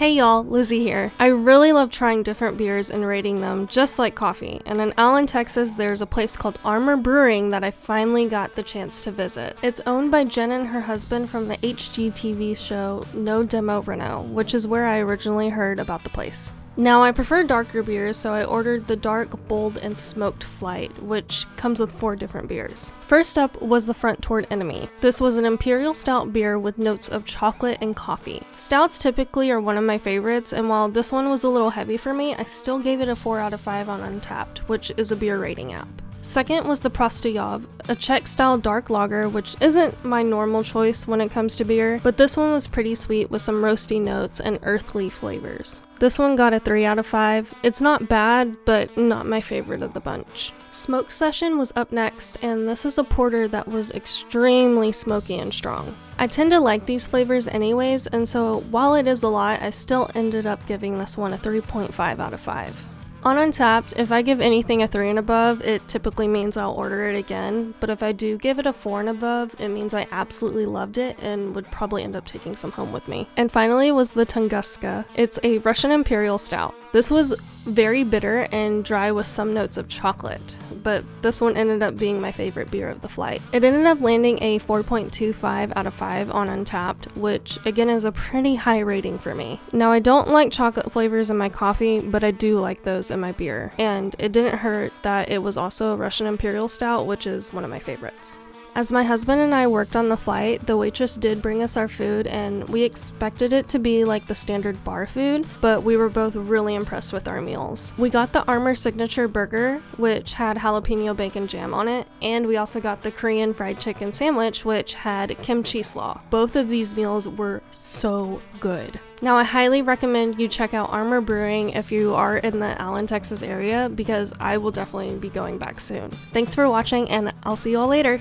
Hey y'all, Lizzie here. I really love trying different beers and rating them just like coffee, and in Allen, Texas there's a place called Armor Brewing that I finally got the chance to visit. It's owned by Jen and her husband from the HGTV show No Demo Reno, which is where I originally heard about the place. Now, I prefer darker beers, so I ordered the Dark, Bold, and Smoked Flight, which comes with 4 different beers. First up was the Front Toward Enemy. This was an imperial stout beer with notes of chocolate and coffee. Stouts typically are one of my favorites, and while this one was a little heavy for me, I still gave it a 4 out of 5 on Untappd, which is a beer rating app. Second was the Prostojov, a Czech-style dark lager, which isn't my normal choice when it comes to beer, but this one was pretty sweet with some roasty notes and earthly flavors. This one got a 3 out of 5. It's not bad, but not my favorite of the bunch. Smoke Session was up next, and this is a porter that was extremely smoky and strong. I tend to like these flavors anyways, and so while it is a lot, I still ended up giving this one a 3.5 out of 5. On Untappd, if I give anything a 3 and above, it typically means I'll order it again, but if I do give it a 4 and above, it means I absolutely loved it and would probably end up taking some home with me. And finally was the Tunguska. It's a Russian Imperial Stout. This was very bitter and dry with some notes of chocolate, but this one ended up being my favorite beer of the flight. It ended up landing a 4.25 out of 5 on Untappd, which again is a pretty high rating for me. Now, I don't like chocolate flavors in my coffee, but I do like those in my beer, and it didn't hurt that it was also a Russian Imperial Stout, which is one of my favorites. As my husband and I worked on the flight, the waitress did bring us our food, and we expected it to be like the standard bar food, but we were both really impressed with our meals. We got the Armor Signature Burger, which had jalapeno bacon jam on it, and we also got the Korean fried chicken sandwich, which had kimchi slaw. Both of these meals were so good. Now, I highly recommend you check out Armor Brewing if you are in the Allen, Texas area, because I will definitely be going back soon. Thanks for watching, and I'll see you all later.